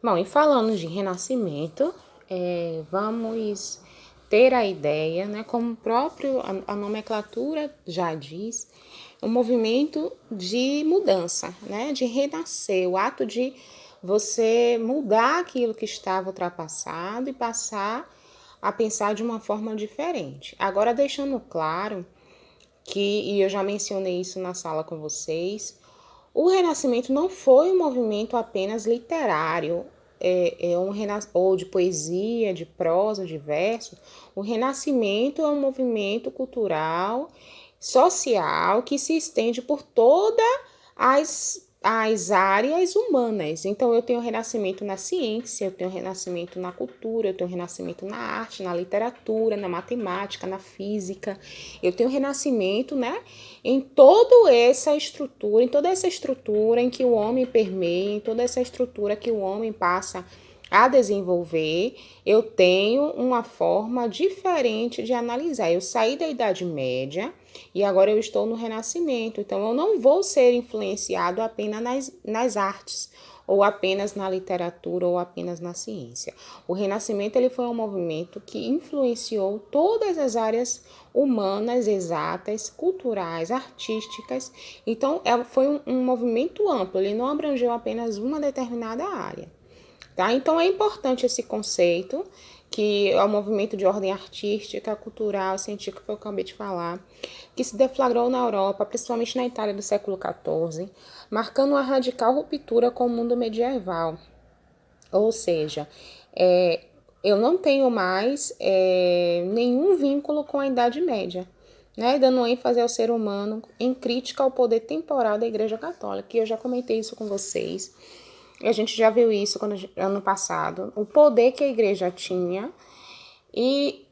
Bom, e falando de renascimento, vamos ter a ideia, né, como o próprio a nomenclatura já diz, um movimento de mudança, né, de renascer, o ato de você mudar aquilo que estava ultrapassado e passar a pensar de uma forma diferente. Agora, deixando claro e eu já mencionei isso na sala com vocês, o Renascimento não foi um movimento apenas literário, ou de poesia, de prosa, de verso. O Renascimento é um movimento cultural, social, que se estende por todas as áreas humanas. Então, eu tenho renascimento na ciência, eu tenho renascimento na cultura, eu tenho renascimento na arte, na literatura, na matemática, na física. Eu tenho renascimento, né, em toda essa estrutura em que o homem permeia, em toda essa estrutura que o homem passa a desenvolver, eu tenho uma forma diferente de analisar. Eu saí da Idade Média e agora eu estou no Renascimento. Então, eu não vou ser influenciado apenas nas artes, ou apenas na literatura, ou apenas na ciência. O Renascimento ele foi um movimento que influenciou todas as áreas humanas, exatas, culturais, artísticas. Então, foi um movimento amplo, ele não abrangeu apenas uma determinada área. Tá? Então, é importante esse conceito, que é o movimento de ordem artística, cultural, científica, que eu acabei de falar, que se deflagrou na Europa, principalmente na Itália do século XIV, marcando uma radical ruptura com o mundo medieval. Ou seja, eu não tenho mais nenhum vínculo com a Idade Média, né? Dando ênfase ao ser humano em crítica ao poder temporal da Igreja Católica, que eu já comentei isso com vocês. A gente já viu isso ano passado, o poder que a igreja tinha, e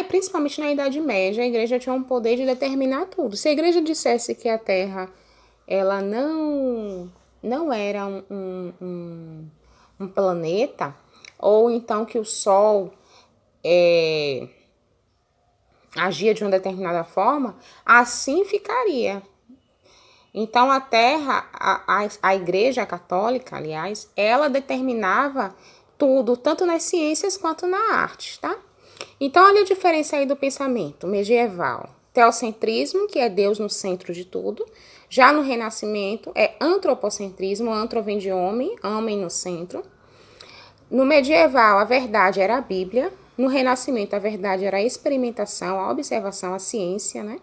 principalmente na Idade Média, a igreja tinha um poder de determinar tudo. Se a igreja dissesse que a Terra ela não era um planeta, ou então que o Sol agia de uma determinada forma, assim ficaria. Então, a Terra, a Igreja Católica, aliás, ela determinava tudo, tanto nas ciências quanto na arte, tá? Então, olha a diferença aí do pensamento medieval. Teocentrismo, que é Deus no centro de tudo. Já no Renascimento, é antropocentrismo, antro vem de homem, homem no centro. No medieval, a verdade era a Bíblia. No Renascimento, a verdade era a experimentação, a observação, a ciência, né?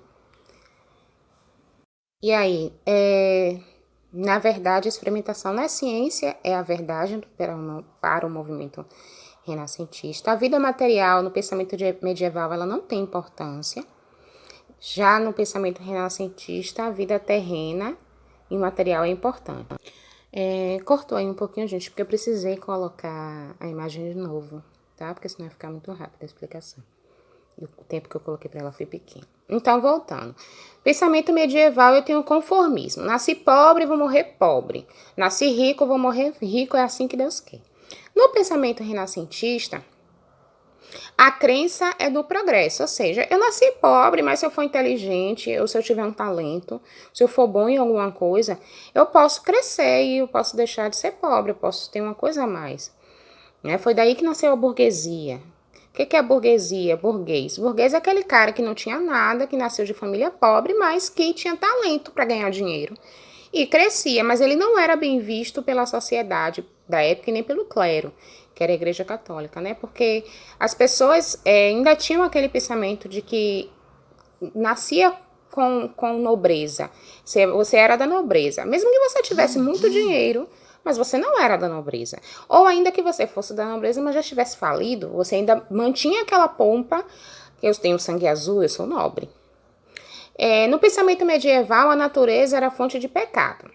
E aí, na verdade, a experimentação na ciência é a verdade para o movimento renascentista. A vida material no pensamento medieval ela não tem importância. Já no pensamento renascentista, a vida terrena e material é importante. Cortou aí um pouquinho, gente, porque eu precisei colocar a imagem de novo, tá? Porque senão vai ficar muito rápida a explicação. E o tempo que eu coloquei para ela foi pequeno. Então, voltando. Pensamento medieval, eu tenho conformismo. Nasci pobre, vou morrer pobre. Nasci rico, vou morrer rico. É assim que Deus quer. No pensamento renascentista, a crença é do progresso. Ou seja, eu nasci pobre, mas se eu for inteligente, ou se eu tiver um talento, se eu for bom em alguma coisa, eu posso crescer e eu posso deixar de ser pobre. Eu posso ter uma coisa a mais. Foi daí que nasceu a burguesia. O que é a burguesia? Burguês. Burguês é aquele cara que não tinha nada, que nasceu de família pobre, mas que tinha talento para ganhar dinheiro. E crescia, mas ele não era bem visto pela sociedade da época e nem pelo clero, que era a Igreja Católica, né? Porque as pessoas ainda tinham aquele pensamento de que nascia com nobreza. Você era da nobreza. Mesmo que você tivesse muito dinheiro, mas você não era da nobreza. Ou ainda que você fosse da nobreza, mas já estivesse falido, você ainda mantinha aquela pompa, que eu tenho sangue azul, eu sou nobre. No pensamento medieval, a natureza era fonte de pecado.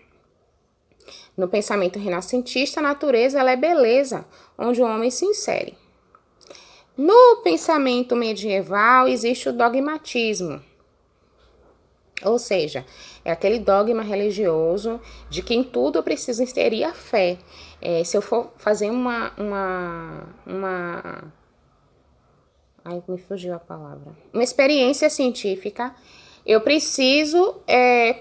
No pensamento renascentista, a natureza ela é beleza, onde o homem se insere. No pensamento medieval, existe o dogmatismo. Ou seja, é aquele dogma religioso de que em tudo eu preciso inserir a fé. Se eu for fazer Ai, me fugiu a palavra. Uma experiência científica, eu preciso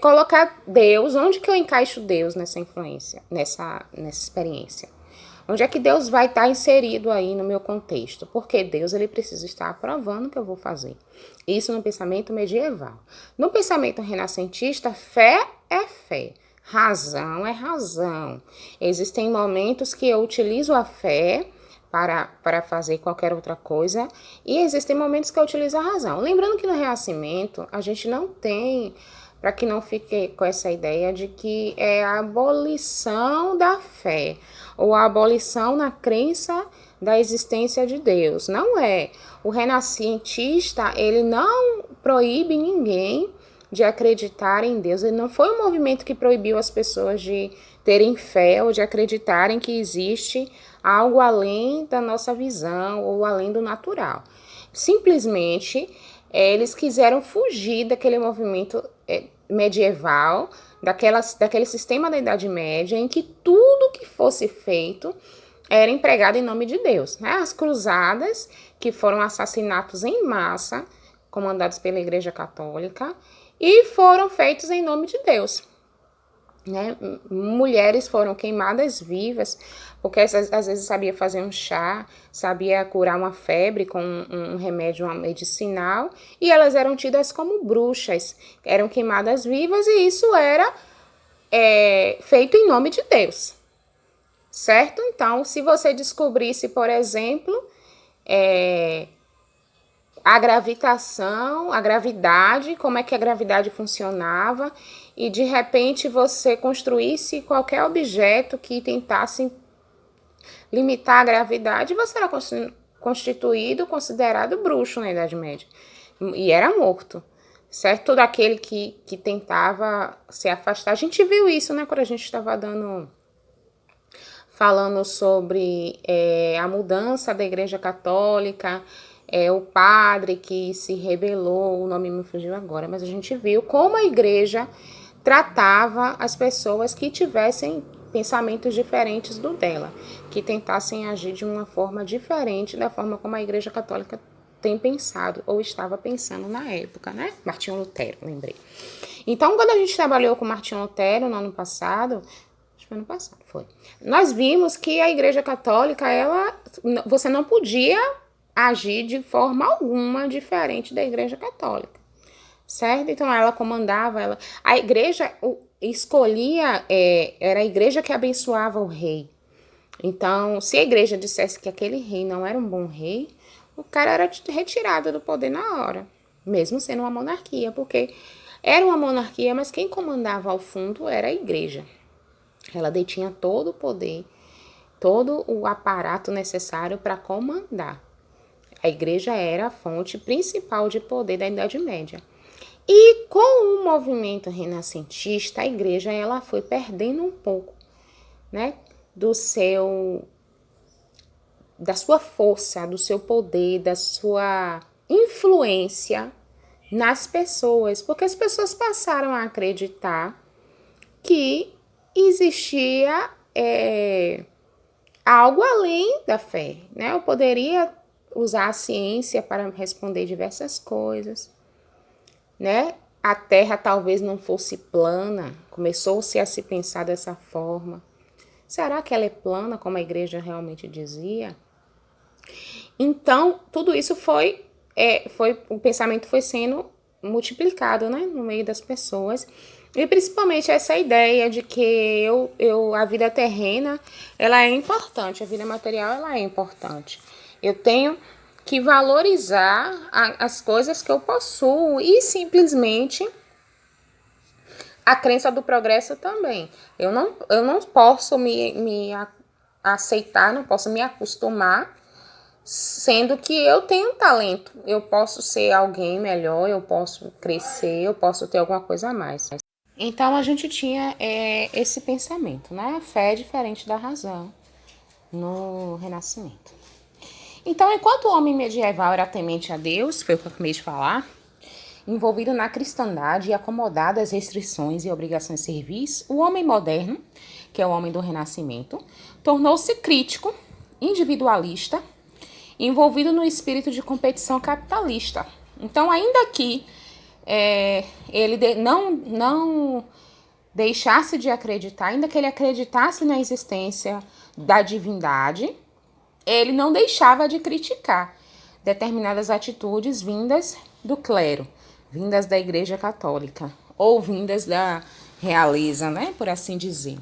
colocar Deus. Onde que eu encaixo Deus nessa influência, nessa experiência? Onde é que Deus vai estar inserido aí no meu contexto? Porque Deus, ele precisa estar aprovando o que eu vou fazer. Isso no pensamento medieval. No pensamento renascentista, fé é fé. Razão é razão. Existem momentos que eu utilizo a fé para fazer qualquer outra coisa, e existem momentos que eu utilizo a razão. Lembrando que no Renascimento, a gente não tem, para que não fique com essa ideia de que é a abolição da fé, ou a abolição na crença da existência de Deus. Não é. O renascentista, ele não proíbe ninguém de acreditar em Deus. Ele não foi um movimento que proibiu as pessoas de terem fé ou de acreditarem que existe algo além da nossa visão ou além do natural. Simplesmente, eles quiseram fugir daquele movimento medieval, daquele sistema da Idade Média, em que tudo que fosse feito era empregado em nome de Deus. Né? As cruzadas, que foram assassinatos em massa, comandados pela Igreja Católica, e foram feitos em nome de Deus. Né? Mulheres foram queimadas vivas, porque às vezes sabia fazer um chá, sabia curar uma febre com um remédio medicinal, e elas eram tidas como bruxas, eram queimadas vivas, e isso era feito em nome de Deus, certo? Então, se você descobrisse, por exemplo, a gravitação, a gravidade, como é que a gravidade funcionava, e de repente você construísse qualquer objeto que tentasse limitar a gravidade, você era considerado bruxo na Idade Média. E era morto, certo? Todo aquele que tentava se afastar. A gente viu isso, né, quando a gente estava falando sobre a mudança da Igreja Católica, o padre que se rebelou, o nome me fugiu agora, mas a gente viu como a igreja tratava as pessoas que tivessem pensamentos diferentes do dela, que tentassem agir de uma forma diferente da forma como a Igreja Católica tem pensado ou estava pensando na época, né? Martinho Lutero, lembrei. Então, quando a gente trabalhou com Martinho Lutero no ano passado, acho que foi ano passado, foi. Nós vimos que a Igreja Católica, você não podia agir de forma alguma diferente da Igreja Católica, certo? Então ela comandava, a igreja escolhia, era a igreja que abençoava o rei. Então, se a igreja dissesse que aquele rei não era um bom rei, o cara era retirado do poder na hora, mesmo sendo uma monarquia, porque era uma monarquia, mas quem comandava ao fundo era a igreja. Ela detinha todo o poder, todo o aparato necessário para comandar. A igreja era a fonte principal de poder da Idade Média. E com o movimento renascentista, a igreja ela foi perdendo um pouco, né, da sua força, do seu poder, da sua influência nas pessoas, porque as pessoas passaram a acreditar que existia algo além da fé, né? Eu poderia usar a ciência para responder diversas coisas, né? A Terra talvez não fosse plana, começou-se a se pensar dessa forma. Será que ela é plana, como a igreja realmente dizia? Então, tudo isso o pensamento foi sendo multiplicado, né, no meio das pessoas. E principalmente essa ideia de que a vida terrena, ela é importante, a vida material, ela é importante. Eu tenho que valorizar as coisas que eu possuo e simplesmente a crença do progresso também. Eu não posso me aceitar, não posso me acostumar, sendo que eu tenho talento. Eu posso ser alguém melhor, eu posso crescer, eu posso ter alguma coisa a mais. Então a gente tinha esse pensamento, né? A fé é diferente da razão no Renascimento. Então, enquanto o homem medieval era temente a Deus, foi o que eu acabei de falar, envolvido na cristandade e acomodado às restrições e obrigações civis, o homem moderno, que é o homem do Renascimento, tornou-se crítico, individualista, envolvido no espírito de competição capitalista. Então, ainda que ele não deixasse de acreditar, ainda que ele acreditasse na existência da divindade, ele não deixava de criticar determinadas atitudes vindas do clero, vindas da Igreja Católica, ou vindas da realeza, né, por assim dizer.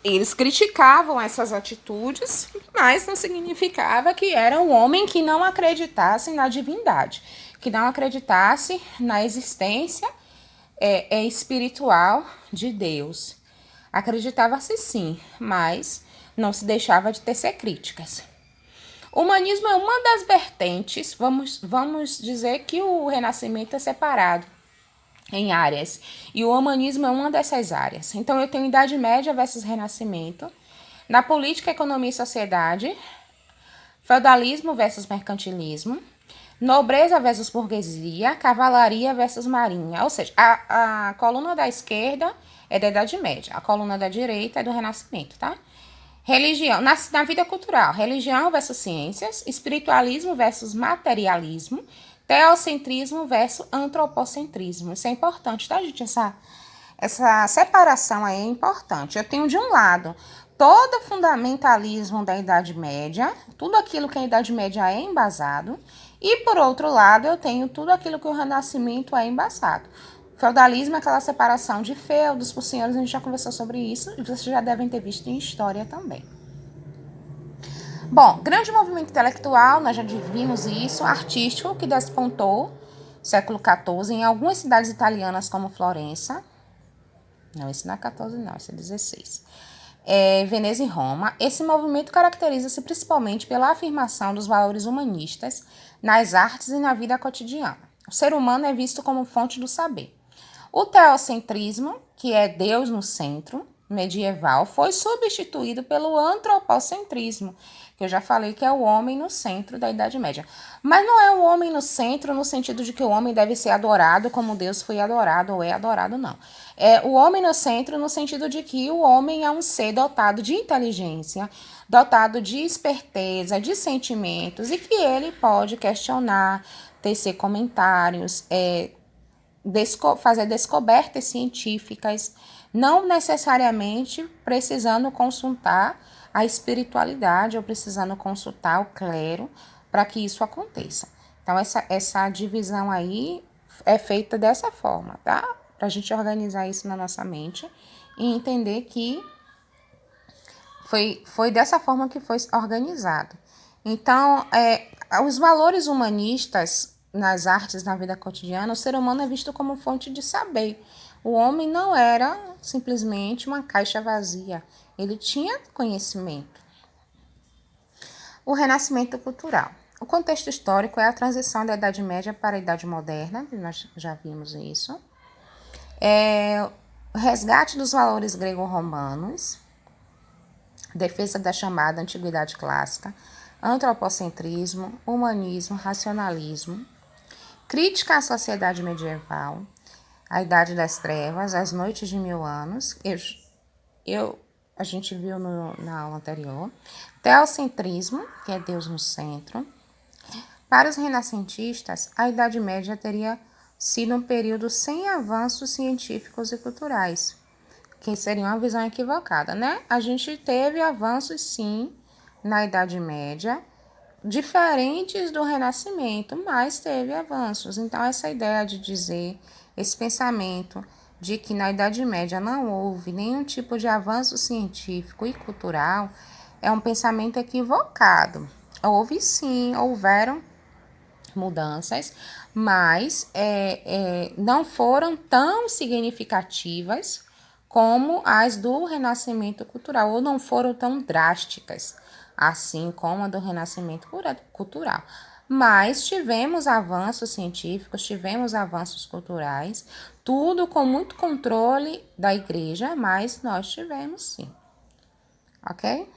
Eles criticavam essas atitudes, mas não significava que era um homem que não acreditasse na divindade, que não acreditasse na existência espiritual de Deus. Acreditava-se sim, mas não se deixava de tecer críticas. O humanismo é uma das vertentes, vamos dizer que o Renascimento é separado em áreas, e o humanismo é uma dessas áreas. Então eu tenho Idade Média versus Renascimento, na política, economia e sociedade, feudalismo versus mercantilismo, nobreza versus burguesia, cavalaria versus marinha. Ou seja, a coluna da esquerda é da Idade Média, a coluna da direita é do Renascimento, tá? Religião, na vida cultural, religião versus ciências, espiritualismo versus materialismo, teocentrismo versus antropocentrismo. Isso é importante, tá, gente? Essa separação aí é importante. Eu tenho de um lado todo o fundamentalismo da Idade Média, tudo aquilo que a Idade Média é embasado, e por outro lado eu tenho tudo aquilo que o Renascimento é embasado. Feudalismo é aquela separação de feudos por senhores, a gente já conversou sobre isso, e vocês já devem ter visto em história também. Bom, grande movimento intelectual, nós já vimos isso, artístico, que despontou século XIV em algumas cidades italianas como Florença. Não, esse não é 14 não, esse é 16. Veneza e Roma. Esse movimento caracteriza-se principalmente pela afirmação dos valores humanistas nas artes e na vida cotidiana. O ser humano é visto como fonte do saber. O teocentrismo, que é Deus no centro, medieval, foi substituído pelo antropocentrismo, que eu já falei que é o homem no centro da Idade Média. Mas não é o homem no centro no sentido de que o homem deve ser adorado como Deus foi adorado ou é adorado, não. É o homem no centro no sentido de que o homem é um ser dotado de inteligência, dotado de esperteza, de sentimentos, e que ele pode questionar, tecer comentários, fazer descobertas científicas, não necessariamente precisando consultar a espiritualidade ou precisando consultar o clero para que isso aconteça. Então, essa divisão aí é feita dessa forma, tá? Para a gente organizar isso na nossa mente e entender que foi dessa forma que foi organizado. Então, os valores humanistas nas artes, na vida cotidiana, o ser humano é visto como fonte de saber. O homem não era simplesmente uma caixa vazia, ele tinha conhecimento. O renascimento cultural. O contexto histórico é a transição da Idade Média para a Idade Moderna, nós já vimos isso. O resgate dos valores grego-romanos, defesa da chamada Antiguidade Clássica, antropocentrismo, humanismo, racionalismo, crítica à sociedade medieval, a Idade das Trevas, as Noites de 1000 anos, a gente viu na aula anterior, teocentrismo, que é Deus no centro. Para os renascentistas, a Idade Média teria sido um período sem avanços científicos e culturais, que seria uma visão equivocada, né? A gente teve avanços, sim, na Idade Média, diferentes do Renascimento, mas teve avanços. Então, essa ideia de dizer, esse pensamento de que na Idade Média não houve nenhum tipo de avanço científico e cultural, é um pensamento equivocado. Houve sim, houveram mudanças, mas não foram tão significativas como as do Renascimento cultural, ou não foram tão drásticas assim como a do Renascimento cultural. Mas tivemos avanços científicos, tivemos avanços culturais, tudo com muito controle da igreja, mas nós tivemos sim. Ok?